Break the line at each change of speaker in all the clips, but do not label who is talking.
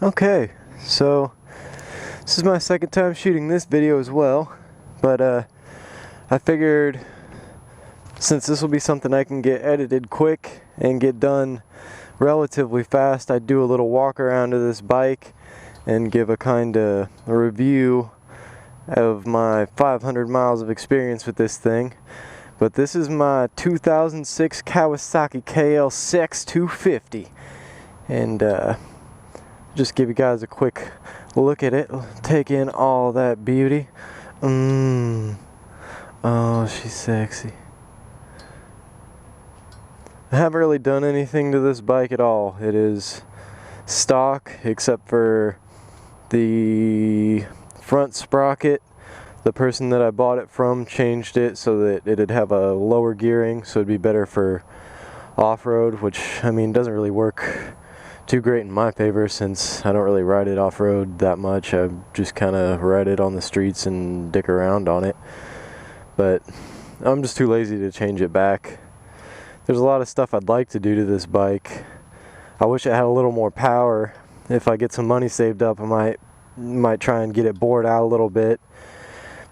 Okay, so this is my second time shooting this video as well, but I figured since this will be something I can get edited quick and get done relatively fast, I'd do a little walk around of this bike and give a kind of review of my 500 miles of experience with this thing. But this is my 2006 Kawasaki Klx 250, and just give you guys a quick look at it, take in all that beauty. Oh, she's sexy. I haven't really done anything to this bike at all. It is stock except for the front sprocket. The person that I bought it from changed it so that it'd have a lower gearing, so it'd be better for off-road, which, I mean, doesn't really work too great in my favor since I don't really ride it off-road that much. I just kind of ride it on the streets and dick around on it. But I'm just too lazy to change it back. There's a lot of stuff I'd like to do to this bike. I wish it had a little more power. If I get some money saved up, I might try and get it bored out a little bit.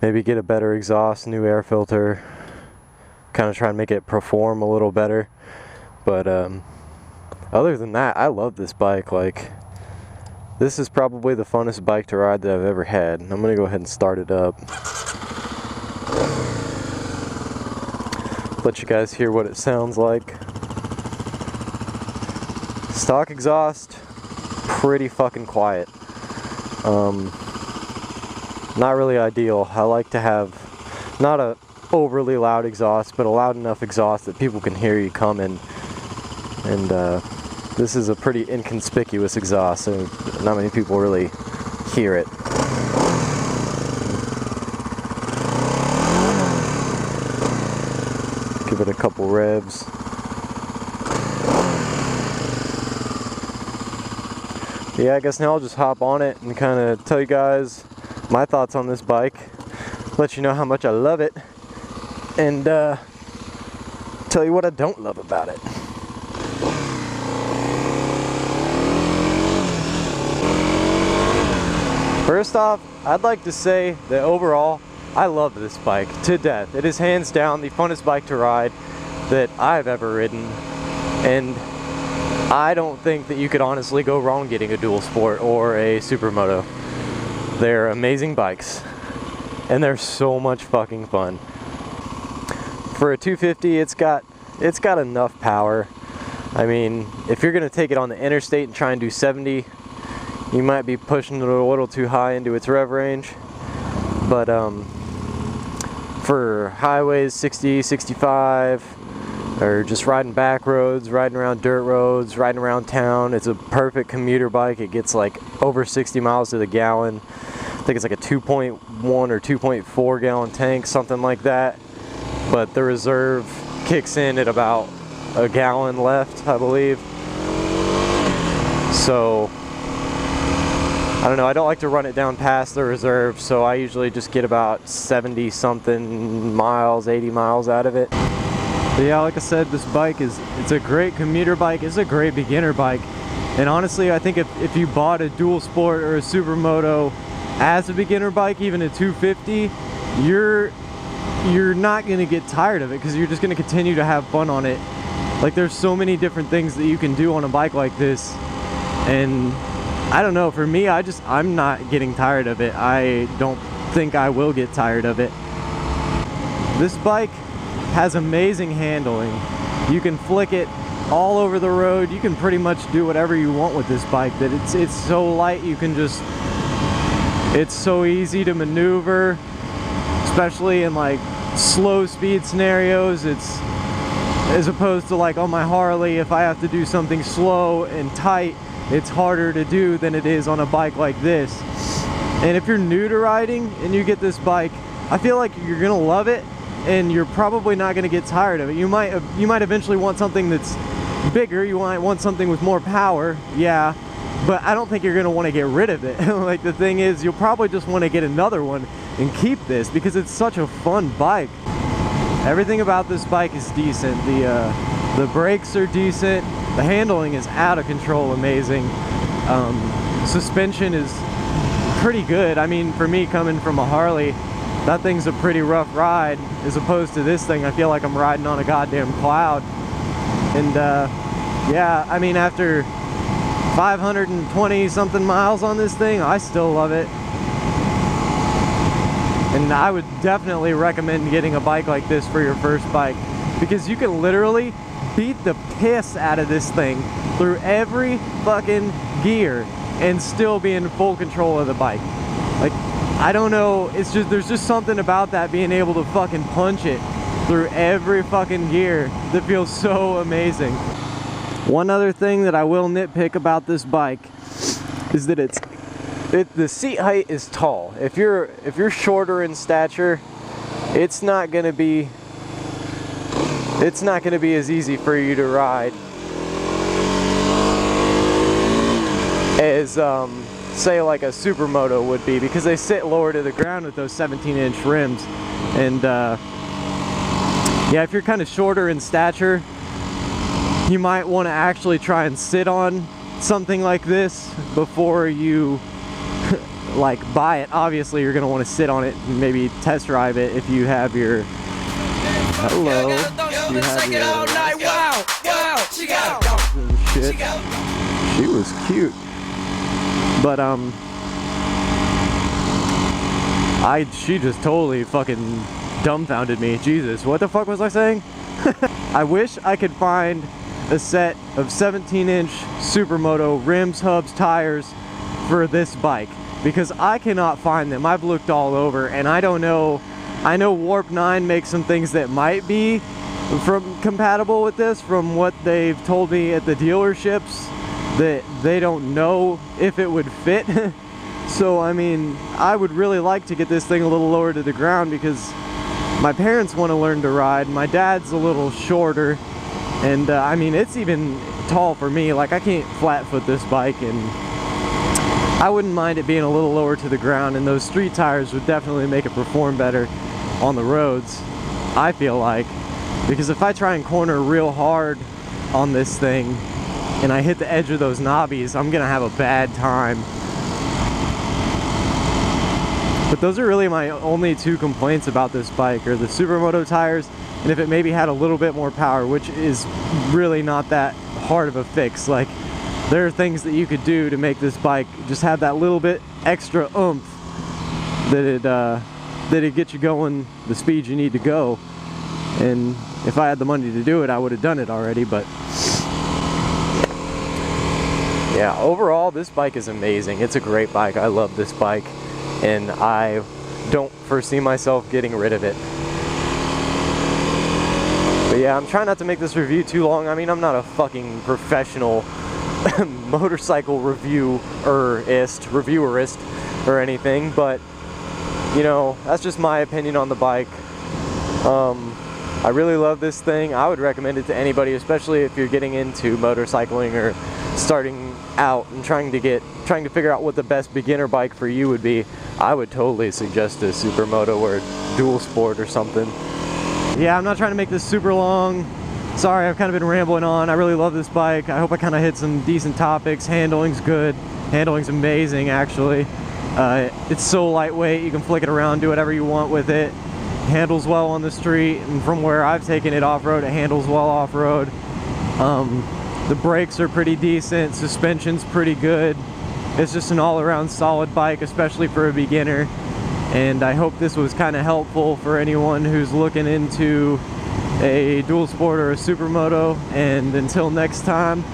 Maybe get a better exhaust, new air filter. Kind of try and make it perform a little better. But other than that, I love this bike. Like, this is probably the funnest bike to ride that I've ever had. I'm gonna go ahead and start it up. Let you guys hear what it sounds like. Stock exhaust, pretty fucking quiet. Not really ideal. I like to have not a overly loud exhaust, but a loud enough exhaust that people can hear you coming. And this is a pretty inconspicuous exhaust, so not many people really hear it. Give it a couple revs. Yeah, I guess now I'll just hop on it and kind of tell you guys my thoughts on this bike, let you know how much I love it, and tell you what I don't love about it. First off, I'd like to say that overall, I love this bike to death. It is hands down the funnest bike to ride that I've ever ridden, and I don't think that you could honestly go wrong getting a dual sport or a supermoto. They're amazing bikes, and they're so much fucking fun. For a 250, it's got enough power. I mean, if you're gonna take it on the interstate and try and do 70, you might be pushing it a little too high into its rev range. But for highways, 60, 65, or just riding back roads, riding around dirt roads, riding around town, it's a perfect commuter bike. It gets like over 60 miles to the gallon. I think it's like a 2.1 or 2.4 gallon tank, something like that. But the reserve kicks in at about a gallon left, I believe. So I don't know, I don't like to run it down past the reserve, so I usually just get about 70 something miles, 80 miles out of it. But yeah, like I said, this bike it's a great commuter bike, it's a great beginner bike. And honestly, I think if you bought a dual sport or a supermoto as a beginner bike, even a 250, you're not gonna get tired of it because you're just gonna continue to have fun on it. Like, there's so many different things that you can do on a bike like this, and I don't know, for me, I'm not getting tired of it. I don't think I will get tired of it. This bike has amazing handling. You can flick it all over the road. You can pretty much do whatever you want with this bike. That it's so light, you can just, it's so easy to maneuver, especially in like slow speed scenarios. It's, as opposed to like on my Harley, if I have to do something slow and tight, it's harder to do than it is on a bike like this. And if you're new to riding and you get this bike, I feel like you're gonna love it, and you're probably not gonna get tired of it. You might eventually want something that's bigger. You might want something with more power, yeah, but I don't think you're gonna want to get rid of it. Like, the thing is, you'll probably just want to get another one and keep this because it's such a fun bike. Everything about this bike is decent. The brakes are decent. The handling is out of control amazing. suspension is pretty good. I mean, for me coming from a Harley, that thing's a pretty rough ride, as opposed to this thing. I feel like I'm riding on a goddamn cloud. And yeah, I mean, after 520 something miles on this thing, I still love it. And I would definitely recommend getting a bike like this for your first bike, because you can literally beat the piss out of this thing through every fucking gear and still be in full control of the bike. Like, I don't know, it's just, there's just something about that, being able to fucking punch it through every fucking gear, that feels so amazing. One other thing that I will nitpick about this bike is that the seat height is tall. If you're shorter in stature, it's not gonna be as easy for you to ride as say like a supermoto would be, because they sit lower to the ground with those 17-inch rims. And yeah, if you're kind of shorter in stature, you might want to actually try and sit on something like this before you like buy it. Obviously you're going to want to sit on it and maybe test drive it if you have your hello, you have your shit. She was cute. But she just totally fucking dumbfounded me. Jesus, what the fuck was I saying? I wish I could find a set of 17-inch supermoto rims, hubs, tires for this bike, because I cannot find them. I've looked all over, and I don't know. I know Warp 9 makes some things that might be compatible with this, from what they've told me at the dealerships, that they don't know if it would fit. So I mean, I would really like to get this thing a little lower to the ground, because my parents want to learn to ride. My dad's a little shorter, and I mean, it's even tall for me. Like, I can't flat foot this bike, and I wouldn't mind it being a little lower to the ground, and those street tires would definitely make it perform better on the roads, I feel like. Because if I try and corner real hard on this thing and I hit the edge of those knobbies, I'm gonna have a bad time. But those are really my only two complaints about this bike, are the supermoto tires, and if it maybe had a little bit more power, which is really not that hard of a fix. Like, there are things that you could do to make this bike just have that little bit extra oomph, that it gets you going the speed you need to go. And if I had the money to do it, I would have done it already. But yeah, overall this bike is amazing. It's a great bike. I love this bike, and I don't foresee myself getting rid of it. But yeah, I'm trying not to make this review too long. I mean, I'm not a fucking professional motorcycle reviewerist or anything, but you know, that's just my opinion on the bike. I really love this thing. I would recommend it to anybody, especially if you're getting into motorcycling or starting out and trying to figure out what the best beginner bike for you would be. I would totally suggest a supermoto or a dual sport or something. Yeah, I'm not trying to make this super long. Sorry, I've kind of been rambling on. I really love this bike. I hope I kind of hit some decent topics. Handling's good. Handling's amazing, actually. It's so lightweight. You can flick it around, do whatever you want with it. Handles well on the street, and from where I've taken it off-road, it handles well off-road. The brakes are pretty decent. Suspension's pretty good. It's just an all-around solid bike, especially for a beginner. And I hope this was kind of helpful for anyone who's looking into a dual sport or a supermoto. And until next time,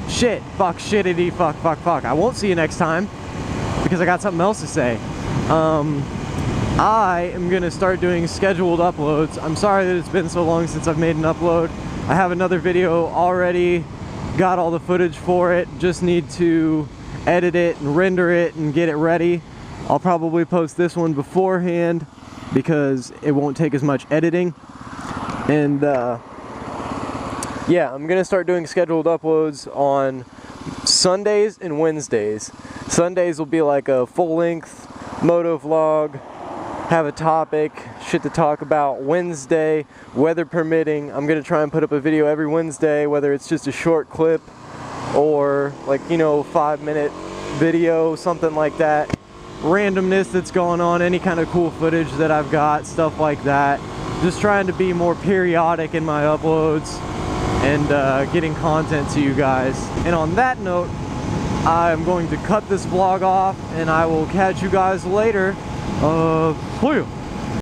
shittity fuck. I won't see you next time, because I got something else to say. I am gonna start doing scheduled uploads. I'm sorry that it's been so long since I've made an upload. I have another video already, got all the footage for it, just need to edit it and render it and get it ready. I'll probably post this one beforehand because it won't take as much editing. And yeah, I'm gonna start doing scheduled uploads on Sundays and Wednesdays. Sundays will be like a full-length motovlog, have a topic, shit to talk about. Wednesday, weather permitting, I'm gonna try and put up a video every Wednesday, whether it's just a short clip or like, you know, 5-minute video, something like that. Randomness that's going on, any kind of cool footage that I've got, stuff like that. Just trying to be more periodic in my uploads and getting content to you guys. And on that note, I'm going to cut this vlog off and I will catch you guys later. See ya.